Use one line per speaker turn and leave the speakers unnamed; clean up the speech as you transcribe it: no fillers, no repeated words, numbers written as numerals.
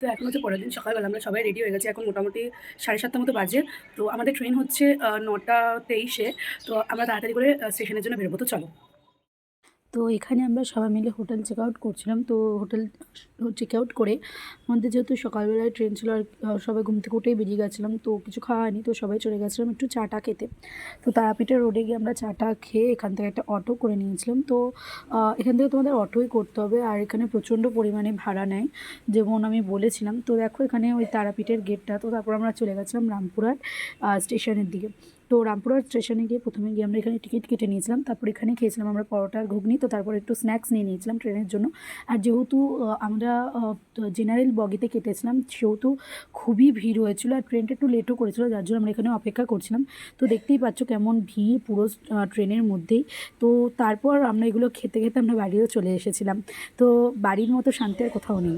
তো এখন হচ্ছে পরের দিন সকালবেলা আমরা সবাই রেডি হয়ে গেছি। এখন মোটামুটি 7:30 মতো বাজে। তো আমাদের ট্রেন হচ্ছে 9:23-এ। তো আমরা তাড়াতাড়ি করে স্টেশনের জন্য বেরোবো। তো চলো। তো এখানে আমরা সবাই মিলে হোটেল চেক আউট করছিলাম। তো হোটেল চেক আউট করে আমাদের যেহেতু সকালবেলায় ট্রেন ছিল আর সবাই ঘুম থেকে উঠেই বেরিয়ে গেছিলাম। তো কিছু খাওয়া হয়নি, তো সবাই চলে গেছিলাম একটু চা-টা খেতে। তো তারাপীঠের রোডে গিয়ে আমরা চা-টা খেয়ে এখান থেকে একটা অটো করে নিয়েছিলাম। তো এখান থেকে তোমাদের অটোই করতে হবে, আর এখানে প্রচণ্ড পরিমাণে ভাড়া নেয়, যেমন আমি বলেছিলাম। তো দেখো এখানে ওই তারাপীঠের গেটটা। তো তারপর আমরা চলে গেছিলাম রামপুরহাট স্টেশনের দিকে। তো রামপুরহাট স্টেশনে গিয়ে প্রথমে গিয়ে আমরা এখানে টিকিট কেটে নিয়েছিলাম। তারপর এখানে খেয়েছিলাম আমরা পরোটা আর ঘুগনি। তো তারপর একটু স্ন্যাক্স নিয়ে নিয়েছিলাম ট্রেনের জন্য। আর যেহেতু আমরা জেনারেল বগিতে কেটেছিলাম, সেহেতু খুবই ভিড় হয়েছিল আর ট্রেনটা একটু লেটও করেছিল, যার জন্য আমরা এখানে অপেক্ষা করছিলাম। তো দেখতেই পাচ্ছ কেমন ভিড় পুরো ট্রেনের মধ্যেই। তো তারপর আমরা এগুলো খেতে খেতে আমরা বাড়িও চলে এসেছিলাম। তো বাড়ির মতো শান্তি আর কোথাও নেই।